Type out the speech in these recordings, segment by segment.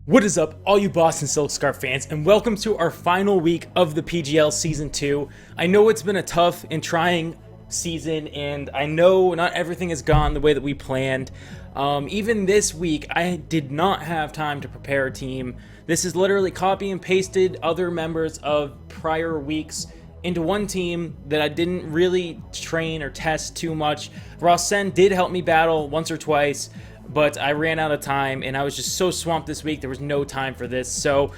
What is up, all you Boston Silk Scarf fans, and welcome to our final week of the PGL Season 2. I know it's been a tough and trying season, and I know not everything has gone the way that we planned. Even this week, I did not have time to prepare a team. This is literally copy and pasted other members of prior weeks into one team that I didn't really train or test too much. Rossen did help me battle once or twice, but I ran out of time and I was just so swamped this week. There was no time for this, so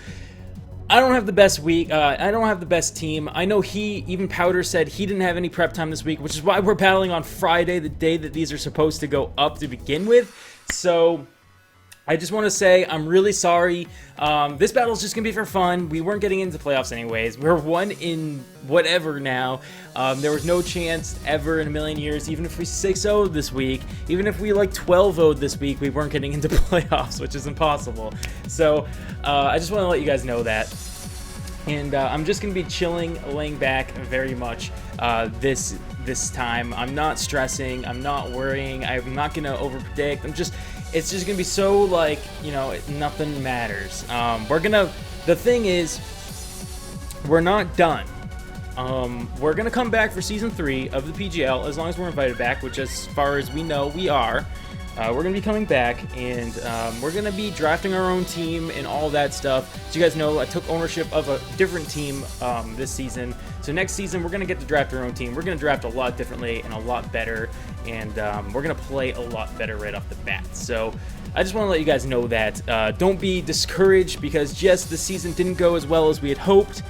I don't have the best week. I don't have the best team. I know even Powder said he didn't have any prep time this week, which is why we're battling on Friday, the day that these are supposed to go up to begin with. So I just want to say I'm really sorry. This battle is just going to be for fun. We weren't getting into playoffs anyways. We're 1 in whatever now. There was no chance ever in a million years, even if we 6-0'd this week, even if we like 12-0'd this week, we weren't getting into playoffs, which is impossible. So I just want to let you guys know that. And I'm just going to be chilling, laying back very much this time. I'm not stressing. I'm not worrying. I'm not going to overpredict. It's just going to be so, like, you know, nothing matters. The thing is, we're not done. We're going to come back for Season 3 of the PGL, as long as we're invited back, which as far as we know, we are. We're going to be coming back, and we're going to be drafting our own team and all that stuff. So you guys know, I took ownership of a different team this season. So next season, we're going to get to draft our own team. We're going to draft a lot differently and a lot better, and we're going to play a lot better right off the bat. So I just want to let you guys know that. Don't be discouraged, because yes, the season didn't go as well as we had hoped,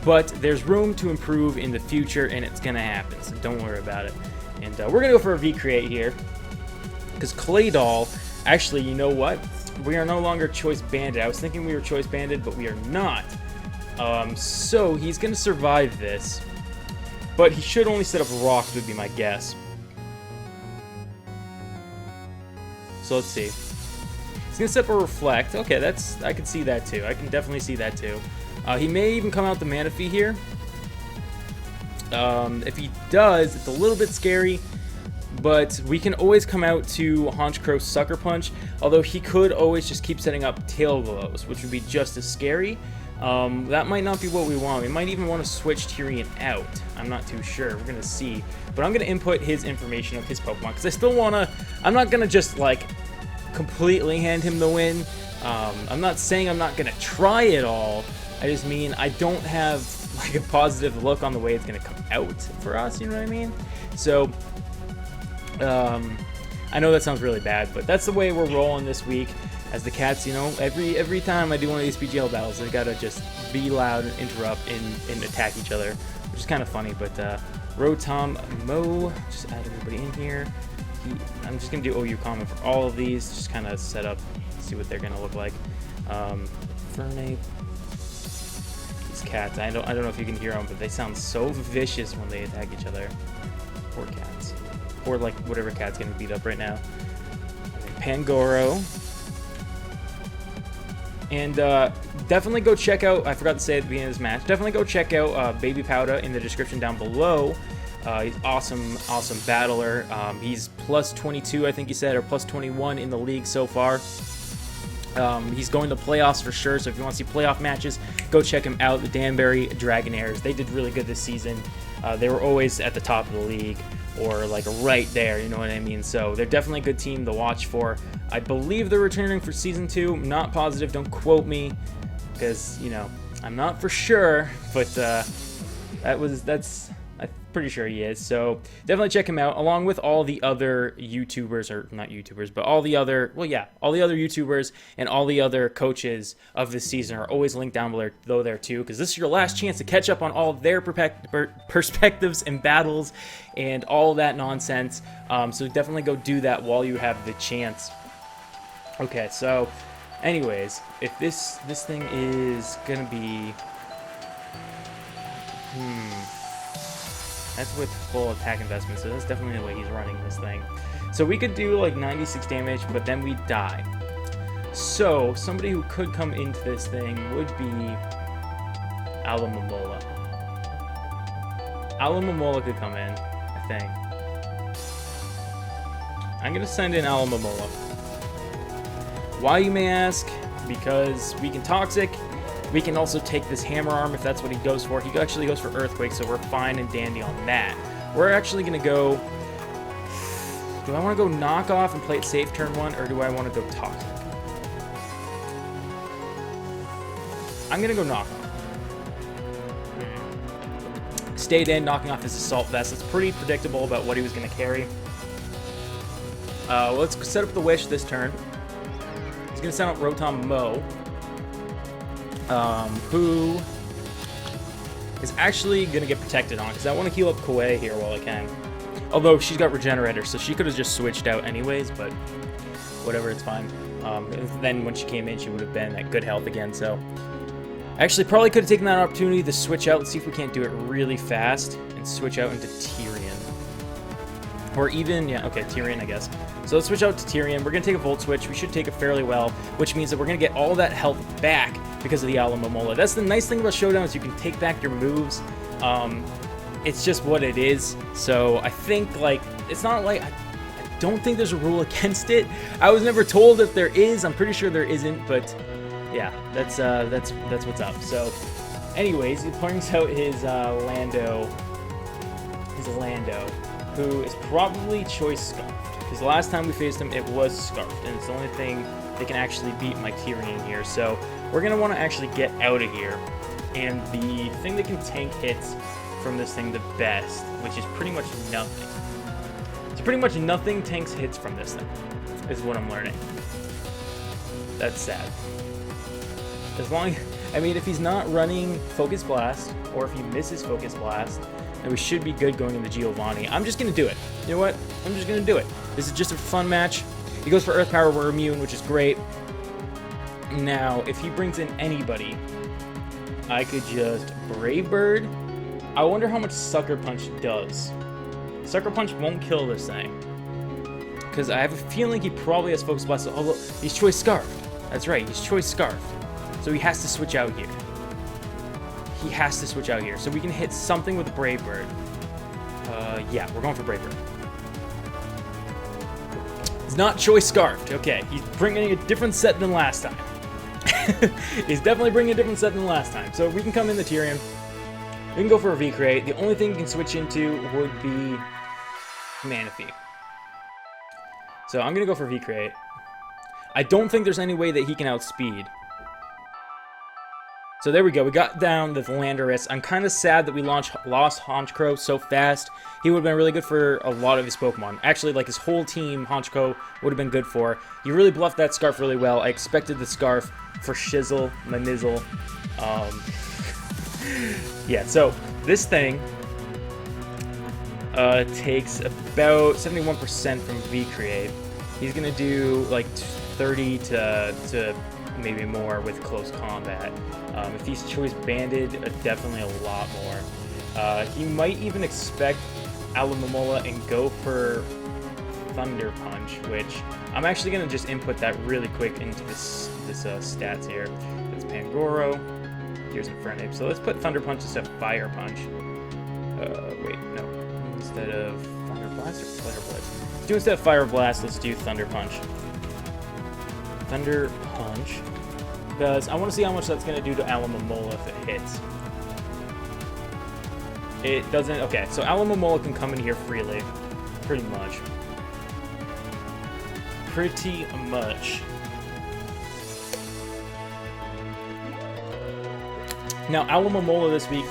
but there's room to improve in the future, and it's going to happen. So don't worry about it. And we're going to go for a V-Create here. Because Clay Doll, actually, you know what? We are no longer Choice Banded. I was thinking we were Choice Banded, but we are not. So he's going to survive this. But he should only set up rocks, would be my guess. So let's see. He's going to set up a Reflect. Okay, I can see that too. I can definitely see that too. He may even come out the Manaphy here. If he does, it's a little bit scary. But we can always come out to Honchcrow Sucker Punch, although he could always just keep setting up Tail Glows, which would be just as scary. That might not be what we want. We might even want to switch Tyrion out. I'm not too sure. We're going to see. But I'm going to input his information of his Pokemon, because I still want to... I'm not going to just, like, completely hand him the win. I'm not saying I'm not going to try it all. I just mean I don't have, like, a positive look on the way it's going to come out for us, you know what I mean? So... I know that sounds really bad, but that's the way we're rolling this week. As the cats, you know, every time I do one of these PGL battles, they gotta just be loud and interrupt and attack each other, which is kind of funny. But Rotom Mo, just add everybody in here. I'm just gonna do OU common for all of these, just kind of set up, see what they're gonna look like. Fernape. These cats, I don't know if you can hear them, but they sound so vicious when they attack each other. Poor cats. Or like whatever cat's getting beat up right now. Pangoro. And definitely go check out, I forgot to say at the beginning of this match, definitely go check out BabyPowdah in the description down below. He's awesome battler. He's plus 22, I think he said, or plus 21 in the league so far. He's going to playoffs for sure, so if you want to see playoff matches, go check him out. The Danbury Dragonairs, they did really good this season. They were always at the top of the league, or like right there, you know what I mean? So they're definitely a good team to watch for. I believe they're returning for Season 2. I'm not positive, don't quote me, because, you know, I'm not for sure, but I'm pretty sure he is. So definitely check him out, along with all the other YouTubers, or not YouTubers, but all the other, well, yeah, all the other YouTubers and all the other coaches of this season are always linked down below there too, because this is your last chance to catch up on all of their perspectives and battles and all that nonsense. So definitely go do that while you have the chance. Okay, so anyways, if this thing is gonna be that's with full attack investment, so that's definitely the way he's running this thing. So we could do like 96 damage, but then we die. So somebody who could come into this thing would be Alomomola. Alomomola could come in, I think. I'm going to send in Alomomola. Why, you may ask? because we can Toxic. We can also take this Hammer Arm if that's what he goes for. He actually goes for Earthquake, so we're fine and dandy on that. We're actually going to go... Do I want to go Knock Off and play it safe turn 1, or do I want to go Toxic? I'm going to go Knock Off. Stayed in, knocking off his Assault Vest. It's pretty predictable about what he was going to carry. Let's set up the Wish this turn. He's going to send out Rotom Mo, who is actually going to get protected on, because I want to heal up Kawaii here while I can. Although she's got Regenerator, so she could have just switched out anyways, but whatever, it's fine. Then when she came in, she would have been at good health again, so... Actually, probably could have taken that opportunity to switch out and see if we can't do it really fast and switch out into Tyrian. Or even, yeah, okay, Tyrian, I guess. So let's switch out to Tyrian. We're going to take a Volt Switch. We should take it fairly well, which means that we're going to get all that health back because of the Alomomola. That's the nice thing about Showdown is you can take back your moves. It's just what it is. So I think, like, it's not like... I don't think there's a rule against it. I was never told if there is. I'm pretty sure there isn't, but... Yeah, that's what's up. So, anyways, he brings out his Lando, who is probably Choice Scarfed, because the last time we faced him, it was Scarfed, and it's the only thing that can actually beat my Tyrian here. So, we're gonna want to actually get out of here, and the thing that can tank hits from this thing the best, which is pretty much nothing. So pretty much nothing tanks hits from this thing, is what I'm learning. That's sad. As long, I mean, if he's not running Focus Blast, or if he misses Focus Blast, then we should be good going into Giovanni. I'm just going to do it. You know what? I'm just going to do it. This is just a fun match. He goes for Earth Power, we're immune, which is great. Now, if he brings in anybody, I could just Brave Bird. I wonder how much Sucker Punch does. Sucker Punch won't kill this thing, because I have a feeling he probably has Focus Blast, although he's Choice Scarfed. That's right, he's Choice Scarfed. So he has to switch out here. He has to switch out here. So we can hit something with a Brave Bird. Yeah, we're going for Brave Bird. He's not Choice Scarfed. Okay, he's bringing a different set than last time. He's definitely bringing a different set than last time. So we can come in the Tyrian. We can go for a V-Crate. The only thing you can switch into would be Manaphy. So I'm going to go for V-Crate. I don't think there's any way that he can outspeed. So there we go, we got down the Landorus. I'm kind of sad that we lost Honchkrow so fast. He would have been really good for a lot of his Pokemon. Actually, like his whole team, Honchkrow would have been good for. He really bluffed that Scarf really well. I expected the Scarf for Shizzle, Manizzle. Yeah, so this thing takes about 71% from V-Create. He's going to do like 30 to maybe more with close combat. If he's Choice Banded, definitely a lot more. He might even expect Alomomola and go for Thunder Punch, which I'm actually going to just input that really quick into this stats here. It's Pangoro. Here's Infernape. So let's put Thunder Punch instead of Fire Punch. Wait, no. Instead of Thunder Blast or Flare Blast? Let's do instead of Fire Blast, let's do Thunder Punch. Thunder Punch. Because I want to see how much that's going to do to Alomomola if it hits. It doesn't... Okay, so Alomomola can come in here freely. Pretty much. Pretty much. Now, Alomomola this week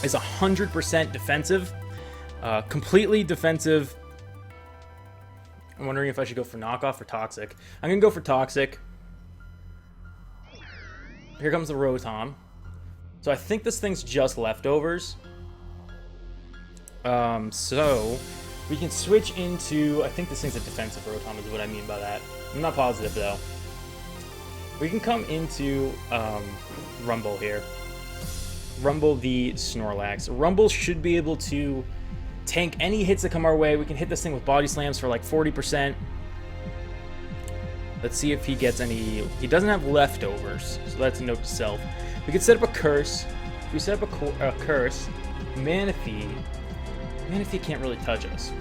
is 100% defensive. Completely defensive. I'm wondering if I should go for Knockoff or Toxic. I'm going to go for Toxic. Here comes the Rotom. So I think this thing's just leftovers. So we can switch into... I think this thing's a defensive Rotom is what I mean by that. I'm not positive, though. We can come into Rumble here. Rumble the Snorlax. Rumble should be able to tank any hits that come our way. We can hit this thing with Body Slams for like 40%. Let's see if he gets any... He doesn't have leftovers, so that's a note to self. We could set up a Curse. If we set up a Curse, Manaphy can't really touch us.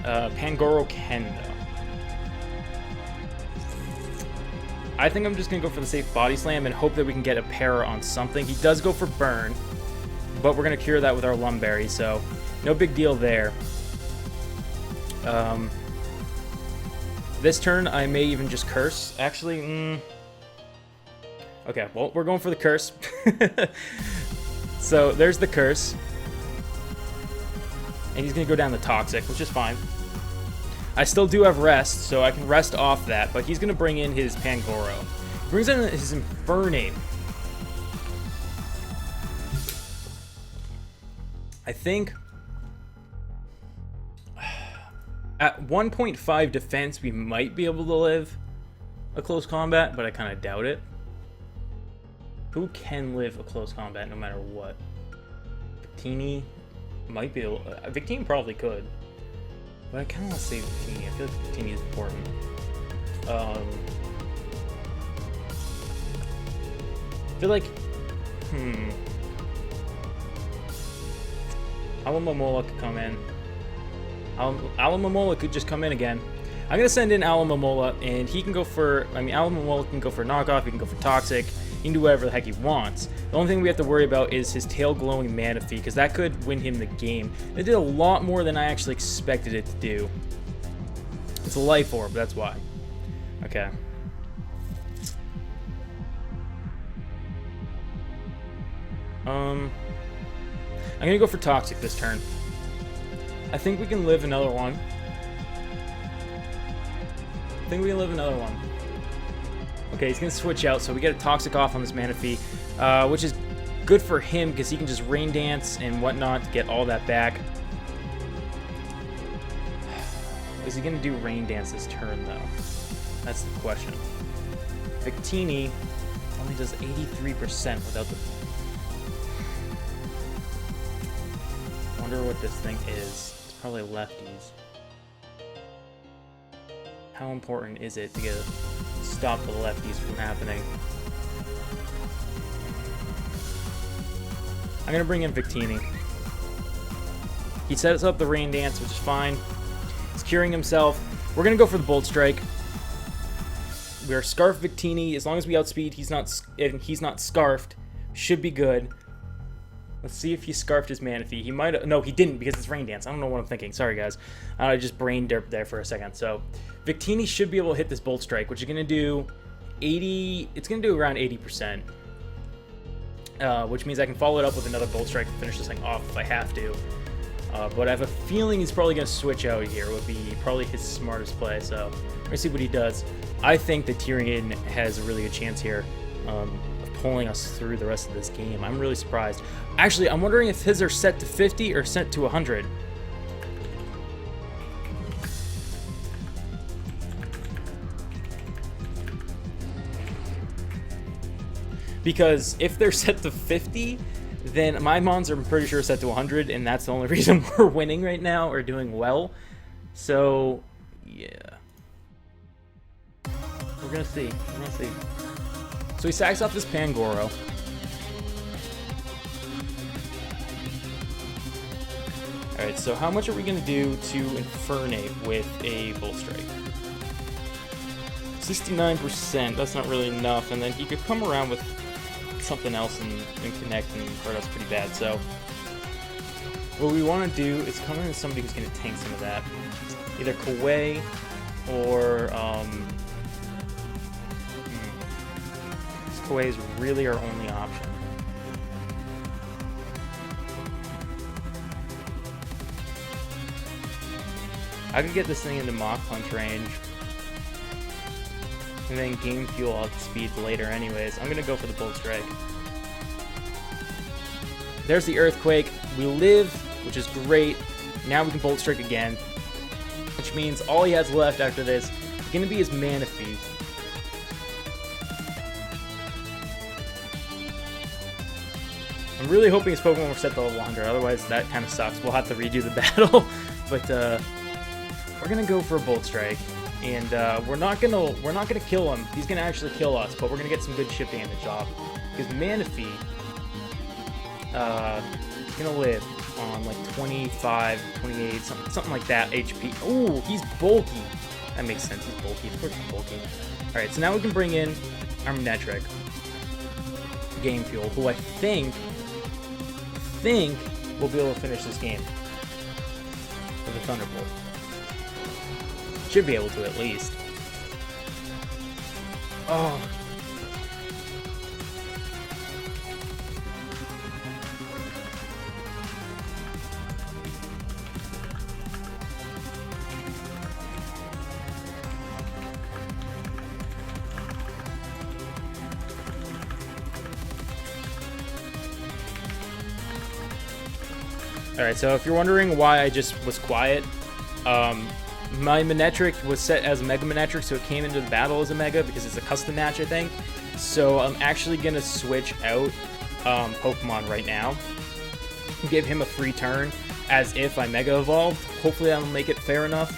Pangoro can, though. I think I'm just going to go for the safe body slam and hope that we can get a para on something. He does go for burn, but we're going to cure that with our Lumberry, so no big deal there. This turn, I may even just curse. Actually, okay, well, we're going for the curse. So, there's the curse. And he's going to go down the Toxic, which is fine. I still do have rest, so I can rest off that, but he's going to bring in his Pangoro. He brings in his Infernape. I think at 1.5 defense, we might be able to live a close combat, but I kind of doubt it. Who can live a close combat no matter what? Victini might be able... Victini probably could. But I kind of want to save Victini. I feel like Victini is important. I feel like... Alamomola could come in. Alamomola could just come in again. I'm going to send in Alamomola, and he can go for... I mean, Alamomola can go for knockoff, he can go for toxic, he can do whatever the heck he wants. The only thing we have to worry about is his tail glowing Manaphy, because that could win him the game. It did a lot more than I actually expected it to do. It's a life orb, that's why. Okay. I'm going to go for toxic this turn. I think we can live another one. Okay, he's going to switch out, so we get a Toxic off on this Manaphy, which is good for him because he can just Rain Dance and whatnot to get all that back. Is he going to do Rain Dance this turn, though? That's the question. Victini only does 83% without the... I wonder what this thing is. It's probably lefties. How important is it to stop the lefties from happening? I'm going to bring in Victini. He sets up the Rain Dance, which is fine. He's curing himself. We're going to go for the Bolt Strike. We are Scarf Victini. As long as we outspeed, he's not Scarfed. Should be good. Let's see if he Scarfed his Manaphy. He might have... No, he didn't because it's Rain Dance. I don't know what I'm thinking. Sorry, guys. I just brain derped there for a second. So, Victini should be able to hit this Bolt Strike, which is going to do 80... It's going to do around 80%. Which means I can follow it up with another Bolt Strike to finish this thing off if I have to. But I have a feeling he's probably going to switch out here. Would be probably his smartest play. So, we're going to see what he does. I think that Tyrion has a really good chance here. Pulling us through the rest of this game. I'm really surprised. Actually, I'm wondering if his are set to 50 or set to 100. Because if they're set to 50, then my mons are pretty sure set to 100, and that's the only reason we're winning right now or doing well. So, yeah. We're gonna see. So he sacks off this Pangoro. Alright, so how much are we going to do to Infernape with a Bolt Strike? 69%, that's not really enough, and then he could come around with something else and connect and hurt us pretty bad, so what we want to do is come in with somebody who's going to tank some of that. Either Kawaii or Kawaii is really our only option. I could get this thing into Mach Punch range and then Game Fuel up speed later anyways. I'm gonna go for the Bolt Strike. There's the Earthquake. We live, which is great. Now we can Bolt Strike again, which means all he has left after this is gonna be his Manaphy. I'm really hoping his Pokemon were set to level 100, otherwise that kind of sucks. We'll have to redo the battle, but we're gonna go for a Bolt Strike, and we're not gonna kill him. He's gonna actually kill us, but we're gonna get some good chip damage off because Manaphy is gonna live on like 25, 28, something like that HP. Ooh, he's bulky. That makes sense. He's bulky. Of course he's bulky. Alright, so now we can bring in our Manectric, Game Fuel, who I think we'll be able to finish this game with a Thunderbolt. Should be able to at least. Oh. Alright, so if you're wondering why I just was quiet, my Manectric was set as a Mega Manectric, so it came into the battle as a Mega because it's a custom match, I think. So I'm actually going to switch out Pokemon right now, give him a free turn as if I Mega Evolved. Hopefully that'll make it fair enough.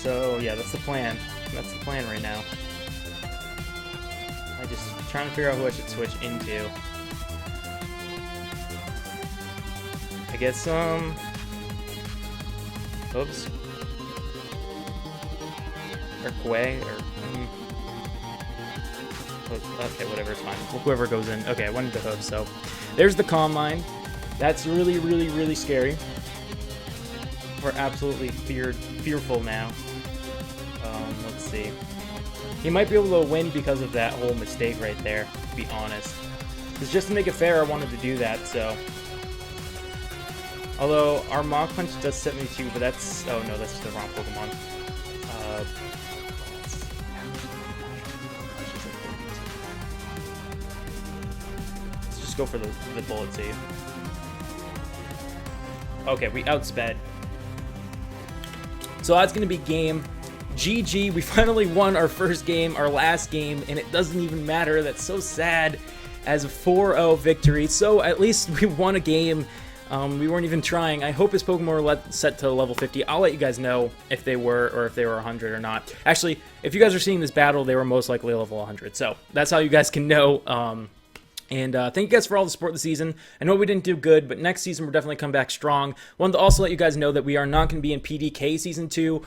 So yeah, that's the plan. That's the plan right now. I'm just trying to figure out who I should switch into. I guess, oops. Or Kue, or, okay, whatever, it's fine. Whoever goes in. Okay, I went into Hoof, so there's the Calm Mind. That's really, really, really scary. We're absolutely fearful now. Let's see. He might be able to win because of that whole mistake right there, to be honest. Because just to make it fair, I wanted to do that, so. Although, our Mach Punch does 72, but that's... Oh, no, that's the wrong Pokemon. Let's just go for the Bullet Seed. Okay, we outsped. So that's going to be game GG. We finally won our first game, our last game, and it doesn't even matter. That's so sad, as a 4-0 victory. So at least we won a game. We weren't even trying. I hope his Pokemon were set to level 50. I'll let you guys know if they were, or if they were 100 or not. Actually, if you guys are seeing this battle, they were most likely level 100. So that's how you guys can know. Thank you guys for all the support this season. I know we didn't do good, but next season we're definitely come back strong. Wanted to also let you guys know that we are not going to be in PDK Season 2.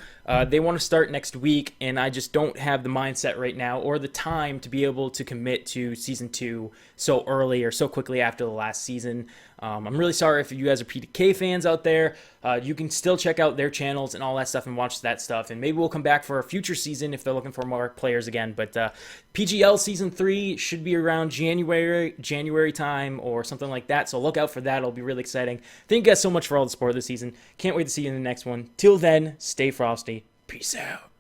They want to start next week, and I just don't have the mindset right now or the time to be able to commit to Season 2 so early or so quickly after the last season. I'm really sorry if you guys are PDK fans out there. You can still check out their channels and all that stuff and watch that stuff. And maybe we'll come back for a future season if they're looking for more players again. But PGL Season 3 should be around January time or something like that. So look out for that. It'll be really exciting. Thank you guys so much for all the support this season. Can't wait to see you in the next one. Till then, stay frosty. Peace out.